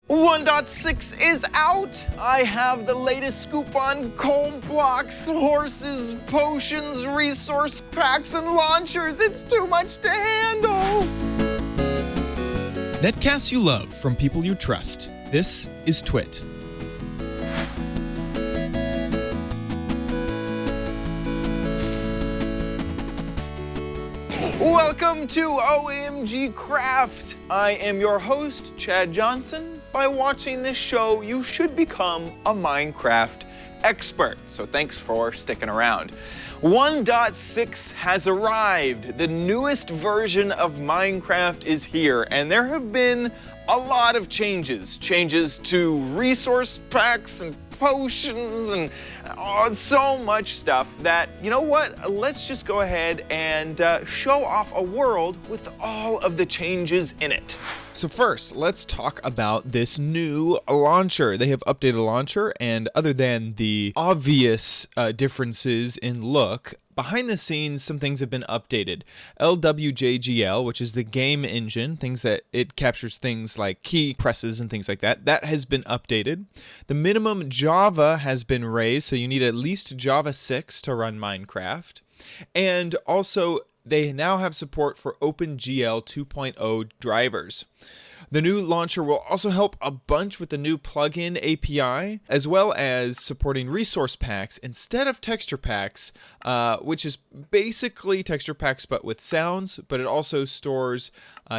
1.6 is out! I have the latest scoop on coal blocks, horses, potions, resource packs, and launchers. It's too much to handle! Netcasts you love from people you trust. This is Twit. Welcome to OMGcraft. I am your host, Chad Johnson. By watching this show, you should become a Minecraft expert. So thanks for sticking around. 1.6 has arrived. The newest version of Minecraft is here, and there have been a lot of changes. Changes to resource packs and potions and so much stuff that, you know what, let's just go ahead and show off a world with all of the changes in it. So first, let's talk about this new launcher. They have updated the launcher, and other than the obvious differences in look, behind the scenes, some things have been updated. OMGchad, which is the game engine, things that it captures things like key presses and things like that, that has been updated. The minimum Java has been raised, so you need at least Java 6 to run Minecraft. And also, they now have support for OpenGL 2.0 drivers. The new launcher will also help a bunch with the new plugin API, as well as supporting resource packs instead of texture packs, which is basically texture packs but with sounds, but it also stores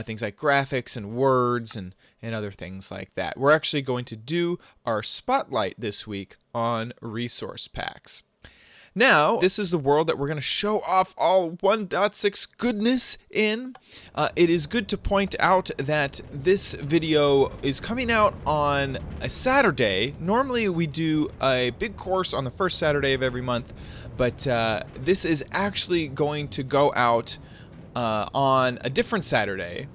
things like graphics and words and other things like that. We're actually going to do our spotlight this week on resource packs. Now, this is the world that we're going to show off all 1.6 goodness in. It is good to point out that this video is coming out on a Saturday. Normally, we do a big course on the first Saturday of every month, but this is actually going to go out on a different Saturday.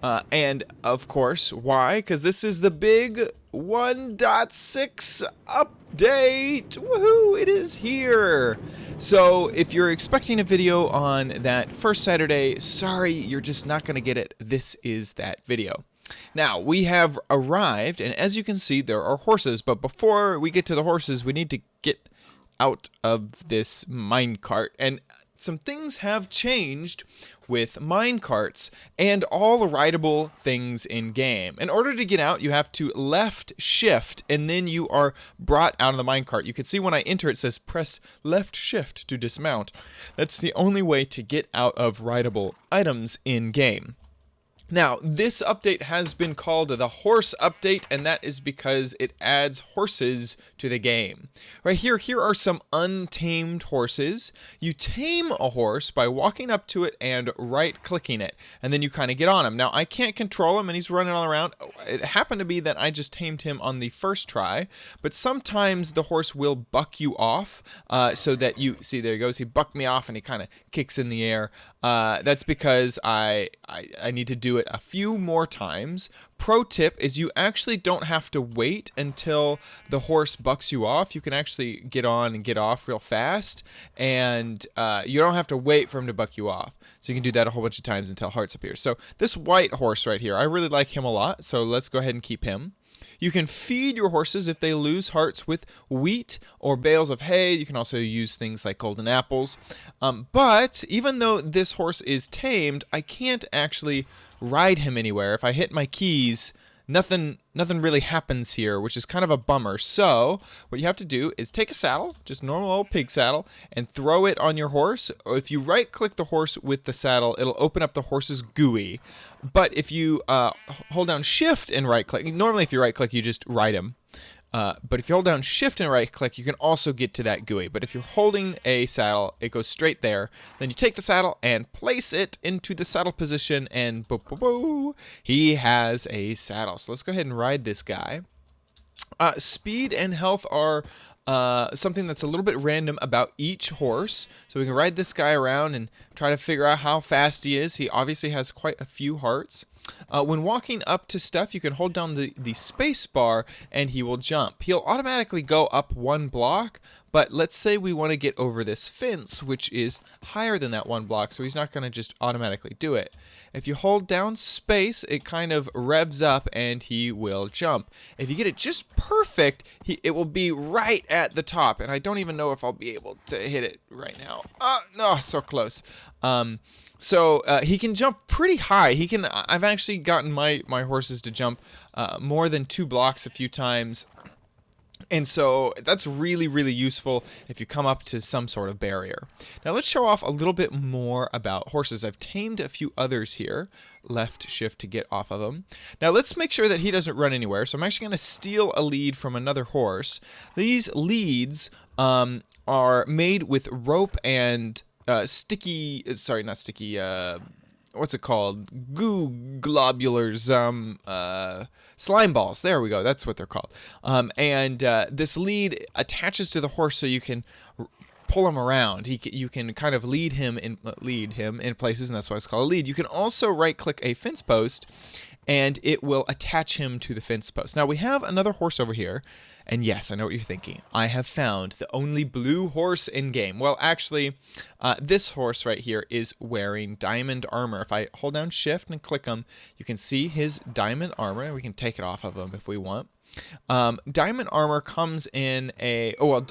And, of course, why? Because this is the big 1.6 update. Woohoo! It is here. So if you're expecting a video on that first Saturday, sorry, you're just not going to get it. This is that video. Now, we have arrived, and as you can see, there are horses. But before we get to the horses, we need to get out of this minecart. And some things have changed with minecarts and all the rideable things in game. In order to get out, you have to left shift, and then you are brought out of the minecart. You can see when I enter, it says press left shift to dismount. That's the only way to get out of rideable items in game. Now, this update has been called the horse update, and that is because it adds horses to the game. Right here are some untamed horses. You tame a horse by walking up to it and right-clicking it, and then you kind of get on him. Now, I can't control him, and he's running all around. It happened to be that I just tamed him on the first try, but sometimes the horse will buck you off, so that you see, there he goes. He bucked me off, and he kind of kicks in the air. That's because I need to do it a few more times. Pro tip is you actually don't have to wait until the horse bucks you off. You can actually get on and get off real fast, and you don't have to wait for him to buck you off. So you can do that a whole bunch of times until hearts appear. So this white horse right here, I really like him a lot, so let's go ahead and keep him. You can feed your horses if they lose hearts with wheat or bales of hay. You can also use things like golden apples. But even though this horse is tamed, I can't actually ride him anywhere. If I hit my keys, nothing really happens here, which is kind of a bummer. So what you have to do is take a saddle, just normal old pig saddle, and throw it on your horse. Or if you right-click the horse with the saddle, it'll open up the horse's GUI. But if you hold down Shift and right-click, normally if you right-click, you just ride him. But if you hold down Shift and right-click, you can also get to that GUI. But if you're holding a saddle, it goes straight there. Then you take the saddle and place it into the saddle position, and he has a saddle. So let's go ahead and ride this guy. Speed and health are something that's a little bit random about each horse. So we can ride this guy around and try to figure out how fast he is. He obviously has quite a few hearts. When walking up to stuff, you can hold down the space bar and he will jump. He'll automatically go up one block, But let's say we want to get over this fence, which is higher than that 1 block, so he's not going to just automatically do it. If you hold down space, it kind of revs up and he will jump. If you get it just perfect, it will be right at the top, and I don't even know if I'll be able to hit it right now. No, so close. So he can jump pretty high. I've actually gotten my horses to jump more than 2 blocks a few times. And so that's really, really useful if you come up to some sort of barrier. Now let's show off a little bit more about horses. I've tamed a few others here. Left shift to get off of them. Now let's make sure that he doesn't run anywhere. So I'm actually going to steal a lead from another horse. These leads are made with rope and what's it called? Goo globulars, slime balls. There we go. That's what they're called. And this lead attaches to the horse so you can pull him around. You can kind of lead him in places, and that's why it's called a lead. You can also right-click a fence post, and it will attach him to the fence post. Now we have another horse over here, and yes, I know what you're thinking. I have found the only blue horse in game. Well, actually, this horse right here is wearing diamond armor. If I hold down shift and click him, you can see his diamond armor, and we can take it off of him if we want. Diamond armor comes in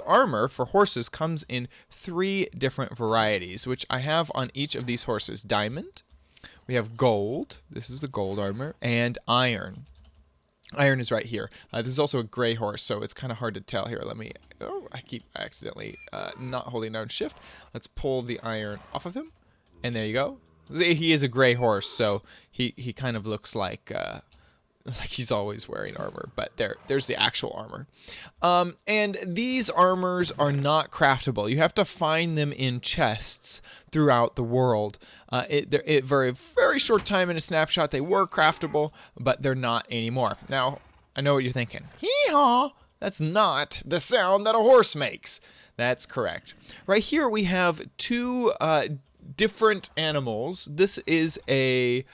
armor for horses comes in 3 different varieties, which I have on each of these horses. Diamond, we have gold, this is the gold armor, and iron. Iron is right here. This is also a gray horse, so it's kind of hard to tell here. I keep accidentally not holding down shift. Let's pull the iron off of him, and there you go. He is a gray horse, so he kind of looks like he's always wearing armor, but there's the actual armor. And these armors are not craftable. You have to find them in chests throughout the world. For a very short time in a snapshot, they were craftable, but they're not anymore. Now, I know what you're thinking. Hee-haw! That's not the sound that a horse makes. That's correct. Right here we have 2 different animals. This is a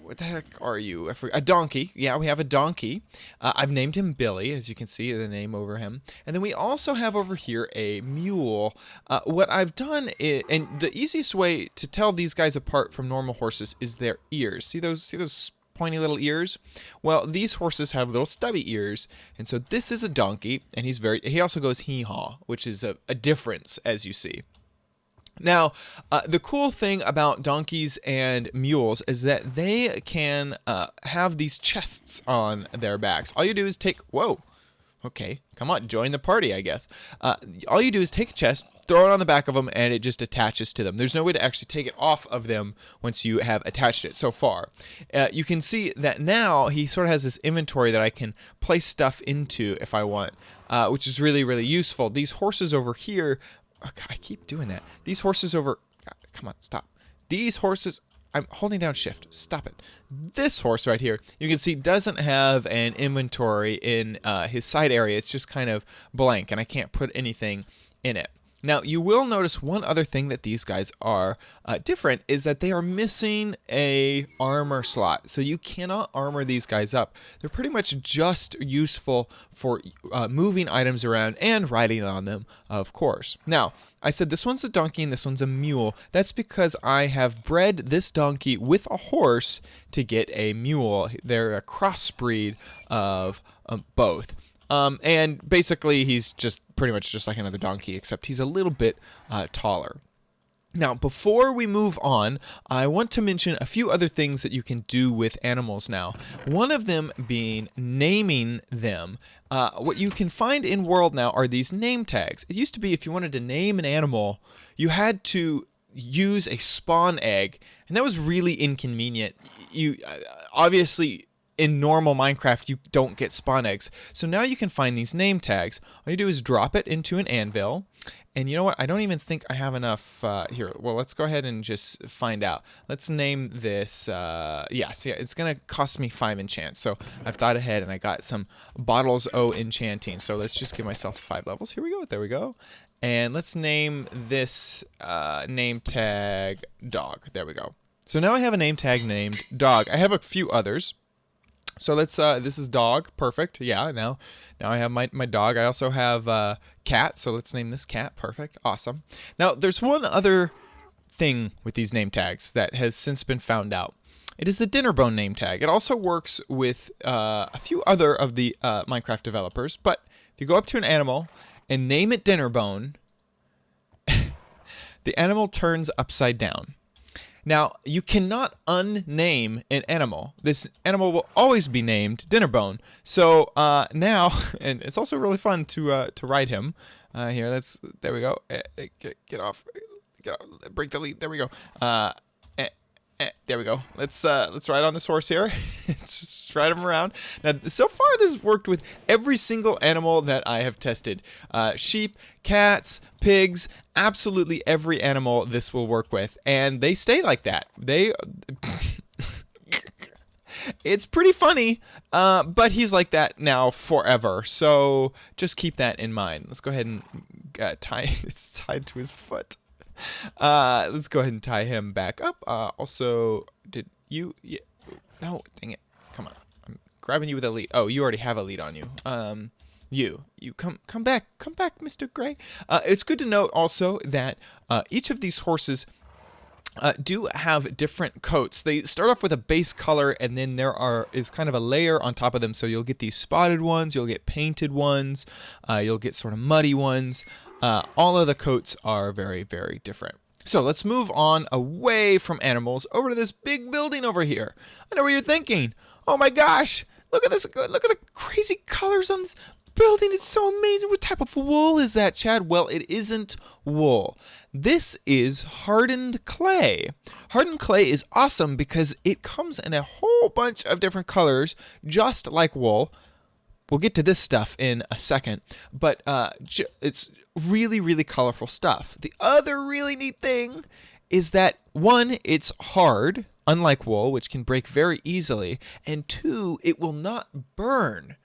what the heck are you? A donkey. Yeah, we have a donkey. I've named him Billy, as you can see the name over him. And then we also have over here a mule. What I've done is, and the easiest way to tell these guys apart from normal horses is their ears. See those pointy little ears? Well, these horses have little stubby ears. And so this is a donkey, and he also goes hee-haw, which is a difference, as you see. Now, the cool thing about donkeys and mules is that they can have these chests on their backs. All you do is whoa, okay, come on, join the party, I guess. All you do is take a chest, throw it on the back of them, and it just attaches to them. There's no way to actually take it off of them once you have attached it so far. You can see that now he sort of has this inventory that I can place stuff into if I want, which is really, really useful. These horses over here, I keep doing that. These horses over... Come on, stop. These horses... I'm holding down shift. Stop it. This horse right here, you can see, doesn't have an inventory in his side area. It's just kind of blank, and I can't put anything in it. Now, you will notice one other thing that these guys are different is that they are missing a armor slot. So you cannot armor these guys up. They're pretty much just useful for moving items around and riding on them, of course. Now, I said this one's a donkey and this one's a mule. That's because I have bred this donkey with a horse to get a mule. They're a crossbreed of both. And basically he's just pretty much just like another donkey, except he's a little bit taller. Now, before we move on, I want to mention a few other things that you can do with animals now. One of them being naming them. What you can find in World now are these name tags. It used to be if you wanted to name an animal, you had to use a spawn egg, and that was really inconvenient. You obviously... In normal Minecraft, you don't get spawn eggs. So now you can find these name tags. All you do is drop it into an anvil. And you know what? I don't even think I have enough here. Well, let's go ahead and just find out. Let's name this. Yes, yeah, it's going to cost me 5 enchants. So I've thought ahead and I got some bottles O enchanting. So let's just give myself 5 levels. Here we go. There we go. And let's name this name tag dog. There we go. So now I have a name tag named dog. I have a few others. So let's, this is dog. Perfect. Yeah, now I have my dog. I also have cat. So let's name this cat. Perfect. Awesome. Now there's one other thing with these name tags that has since been found out. It is the Dinnerbone name tag. It also works with a few other of the Minecraft developers. But if you go up to an animal and name it Dinnerbone, the animal turns upside down. Now, you cannot unname an animal. This animal will always be named Dinnerbone. So now, and it's also really fun to ride him. Here, there we go. Get off. Break the lead. There we go. There we go. Let's ride on this horse here. Let's just ride him around. Now, so far this has worked with every single animal that I have tested. Sheep, cats, pigs, absolutely every animal this will work with, and they stay like that. It's pretty funny, but he's like that now forever. So just keep that in mind. Let's go ahead and tie. It's tied to his foot. Let's go ahead and tie him back up. Also, did you? Yeah, no, dang it! Come on, I'm grabbing you with a lead. Oh, you already have a lead on you. You come back, Mr. Gray. It's good to note also that each of these horses do have different coats. They start off with a base color, and then is kind of a layer on top of them. So you'll get these spotted ones, you'll get painted ones, you'll get sort of muddy ones. All of the coats are very, very different. So let's move on away from animals over to this big building over here. I know what you're thinking. Oh my gosh, look at this. Look at the crazy colors on this building. It's so amazing. What type of wool is that, Chad? Well, it isn't wool. This is hardened clay. Hardened clay is awesome because it comes in a whole bunch of different colors, just like wool. We'll get to this stuff in a second, but it's really, really colorful stuff. The other really neat thing is that, one, it's hard, unlike wool, which can break very easily, and two, it will not burn.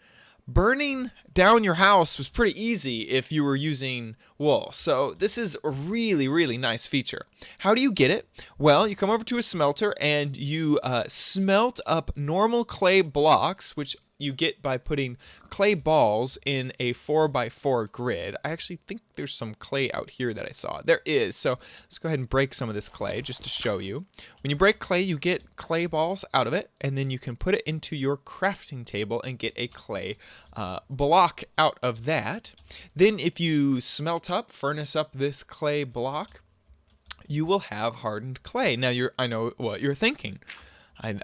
Burning down your house was pretty easy if you were using wool. So this is a really, really nice feature. How do you get it? Well, you come over to a smelter and you smelt up normal clay blocks, which you get by putting clay balls in a 4x4 grid. I actually think there's some clay out here that I saw. There is. So let's go ahead and break some of this clay just to show you. When you break clay, you get clay balls out of it, and then you can put it into your crafting table and get a clay block out of that. Then if you furnace up this clay block, you will have hardened clay. Now I know what you're thinking.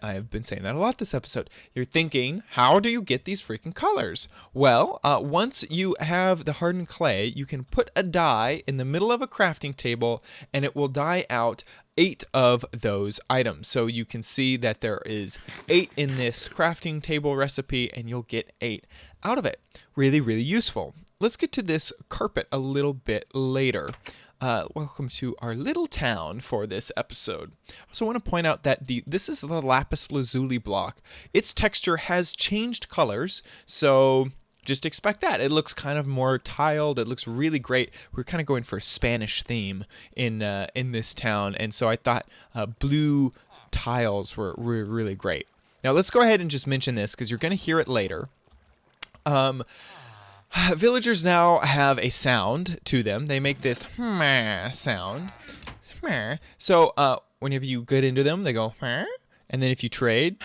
I've been saying that a lot this episode. You're thinking, how do you get these freaking colors? Well, once you have the hardened clay, you can put a die in the middle of a crafting table, and it will die out 8 of those items. So you can see that there is 8 in this crafting table recipe, and you'll get 8 out of it. Really, really useful. Let's get to this carpet a little bit later. Welcome to our little town for this episode. I also want to point out that this is the lapis lazuli block. Its texture has changed colors, so just expect that. It looks kind of more tiled. It looks really great. We're kind of going for a Spanish theme in this town, and so I thought blue tiles were really great. Now let's go ahead and just mention this because you're going to hear it later. Villagers now have a sound to them. They make this sound. So whenever you get into them, they go, and then if you trade,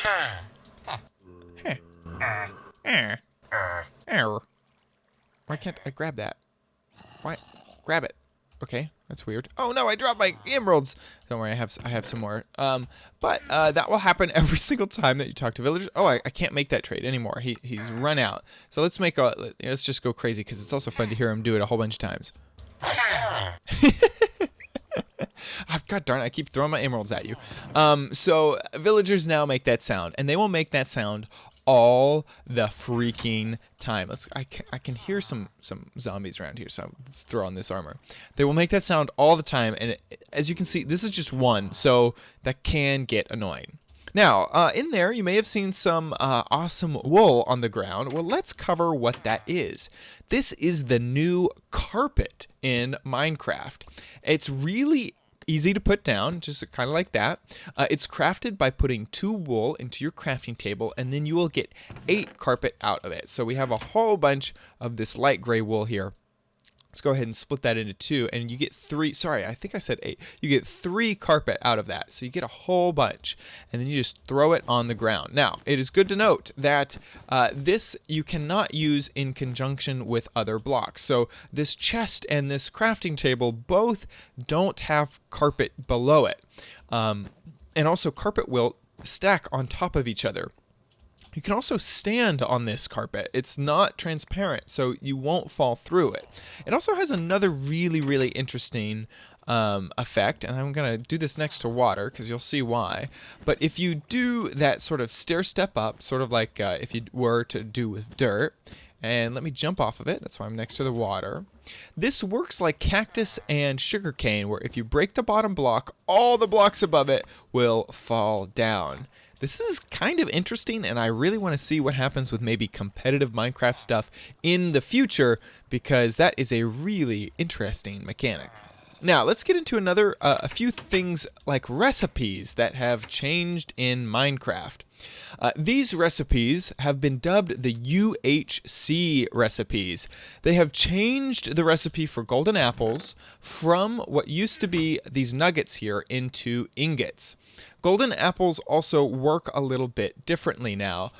why can't I grab that? Why? Grab it. Okay, that's weird. Oh no, I dropped my emeralds. Don't worry, I have some more. But that will happen every single time that you talk to villagers. Oh, I can't make that trade anymore. He's run out. So let's just go crazy because it's also fun to hear him do it a whole bunch of times. God darn it, I keep throwing my emeralds at you. So villagers now make that sound, and they will make that sound all the freaking time. I can hear some zombies around here, so let's throw on this armor. They will make that sound all the time, and as you can see, this is just one, so that can get annoying. Now, in there, you may have seen some awesome wool on the ground. Well, let's cover what that is. This is the new carpet in Minecraft. It's really easy to put down, just kind of like that. It's crafted by putting 2 wool into your crafting table, and then you will get 8 carpet out of it. So we have a whole bunch of this light gray wool here. Let's go ahead and split that into 2, and you get 3. Sorry, I think I said 8. You get 3 carpet out of that, so you get a whole bunch, and then you just throw it on the ground. Now, it is good to note that this you cannot use in conjunction with other blocks. So this chest and this crafting table both don't have carpet below it, and also carpet will stack on top of each other. You can also stand on this carpet. It's not transparent, so you won't fall through it. It also has another really, really interesting effect, and I'm going to do this next to water because you'll see why. But if you do that sort of stair step up, sort of like if you were to do with dirt, and let me jump off of it. That's why I'm next to the water. This works like cactus and sugarcane, where if you break the bottom block, all the blocks above it will fall down. This is kind of interesting, and I really want to see what happens with maybe competitive Minecraft stuff in the future, because that is a really interesting mechanic. Now, let's get into a few things like recipes that have changed in Minecraft. These recipes have been dubbed the UHC recipes. They have changed the recipe for golden apples from what used to be these nuggets here into ingots. Golden apples also work a little bit differently now.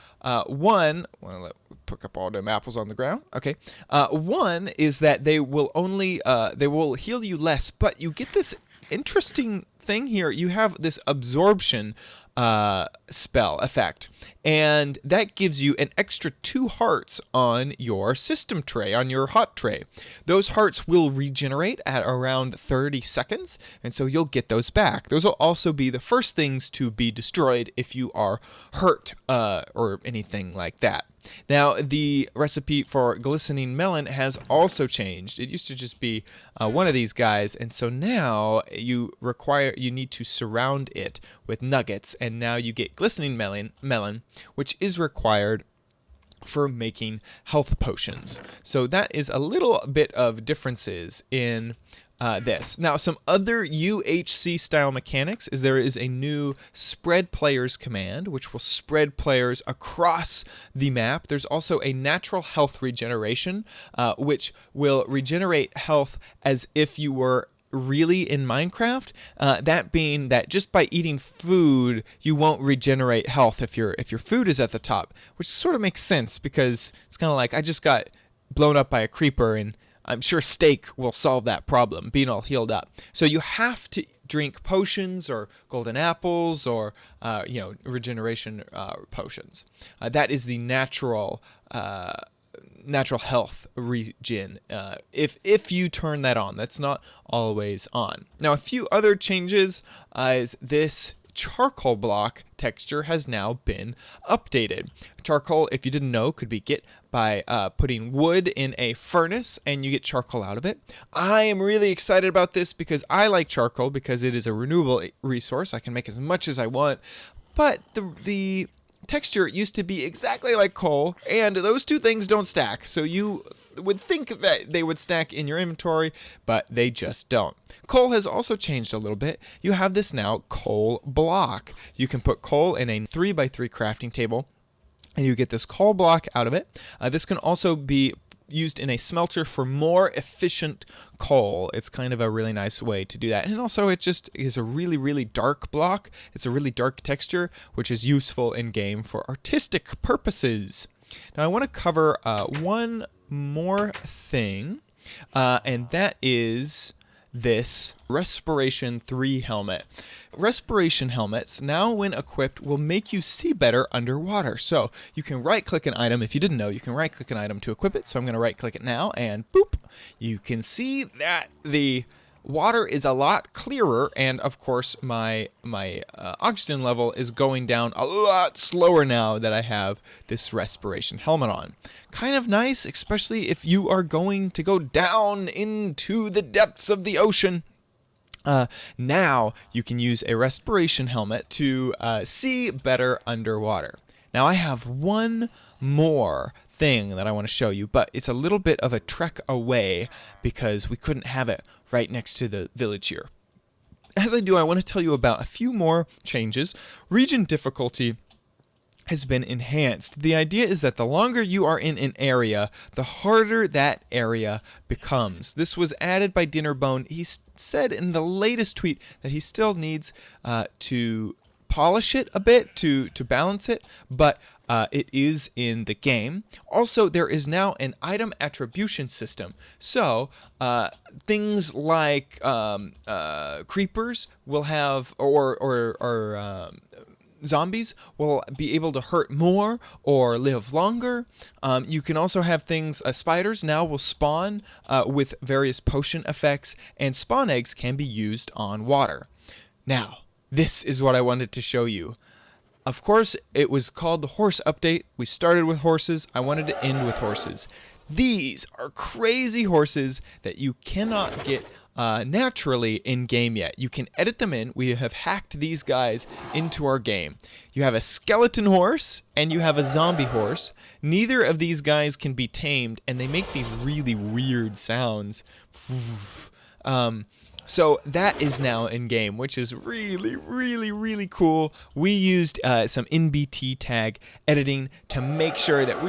One, well, pick up all them apples on the ground. Okay. One is that they will heal you less, but you get this interesting thing here. You have this absorption spell effect, and that gives you an extra 2 hearts on your system tray, on your hot tray. Those hearts will regenerate at around 30 seconds, and so you'll get those back. Those will also be the first things to be destroyed if you are hurt or anything like that. Now, the recipe for glistening melon has also changed. It used to just be one of these guys, and so now you need to surround it with nuggets, and now you get glistening melon, which is required for making health potions. So that is a little bit of differences in this. Now, some other UHC style mechanics is there is a new spread players command, which will spread players across the map. There's also a natural health regeneration, which will regenerate health as if you were really in Minecraft, that being that just by eating food you won't regenerate health if your food is at the top, which sort of makes sense because it's kind of like I just got blown up by a creeper, and I'm sure steak will solve that problem, being all healed up. So you have to drink potions or golden apples or regeneration potions. That is the natural health regen. If you turn that on, that's not always on. Now, a few other changes is this charcoal block texture has now been updated. Charcoal, if you didn't know, could be get by putting wood in a furnace and you get charcoal out of it. I am really excited about this because I like charcoal because it is a renewable resource. I can make as much as I want, but the texture used to be exactly like coal, and those two things don't stack. So you would think that they would stack in your inventory, but they just don't. Coal has also changed a little bit. You have this now coal block. You can put coal in a 3x3 crafting table, and you get this coal block out of it. This can also be used in a smelter for more efficient coal. It's kind of a really nice way to do that. And also it just is a really, really dark block. It's a really dark texture, which is useful in game for artistic purposes. Now I want to cover one more thing, and that is this Respiration 3 helmet. Respiration helmets, now when equipped, will make you see better underwater. So you can right click an item. If you didn't know, you can right click an item to equip it. So I'm going to right click it now, and boop, you can see that the water is a lot clearer, and of course my oxygen level is going down a lot slower now that I have this respiration helmet on. Kind of nice, especially if you are going to go down into the depths of the ocean. Now you can use a respiration helmet to see better underwater. Now I have one more thing that I want to show you, but it's a little bit of a trek away because we couldn't have it right next to the village here. as I do, I want to tell you about a few more changes. Region difficulty has been enhanced. The idea is that the longer you are in an area, the harder that area becomes. This was added by Dinnerbone. He said in the latest tweet that he still needs to polish it a bit to balance it, but it is in the game. Also, there is now an item attribution system. So things like creepers will have, or zombies will be able to hurt more or live longer. You can also have things, spiders now will spawn with various potion effects, and spawn eggs can be used on water. Now, this is what I wanted to show you. Of course, it was called the horse update. We started with horses. I wanted to end with horses. These are crazy horses that you cannot get naturally in game yet. You can edit them in. We have hacked these guys into our game. You have a skeleton horse and you have a zombie horse. Neither of these guys can be tamed, and they make these really weird sounds. So that is now in game, which is really, really, really cool. We used some NBT tag editing to make sure that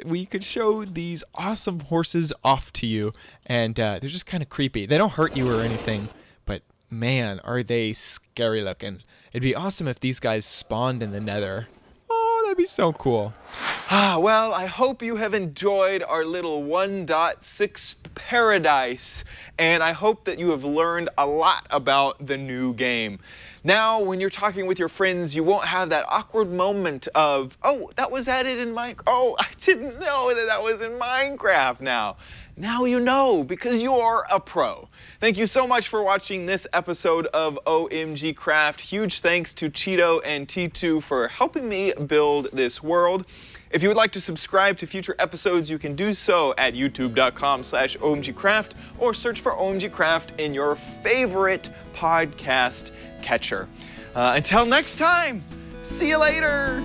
we could show these awesome horses off to you, and they're just kind of creepy. They don't hurt you or anything, but man, are they scary looking. It'd be awesome if these guys spawned in the Nether. Oh, that'd be so cool. Well, I hope you have enjoyed our little 1.6 paradise, and I hope that you have learned a lot about the new game. Now, when you're talking with your friends, you won't have that awkward moment of, oh, that was added in Minecraft. Oh, I didn't know that was in Minecraft now. Now you know, because you're a pro. Thank you so much for watching this episode of OMGcraft. Huge thanks to Cheeto and T2 for helping me build this world. If you would like to subscribe to future episodes, you can do so at youtube.com/OMGcraft or search for OMGcraft in your favorite podcast catcher. Until next time, see you later.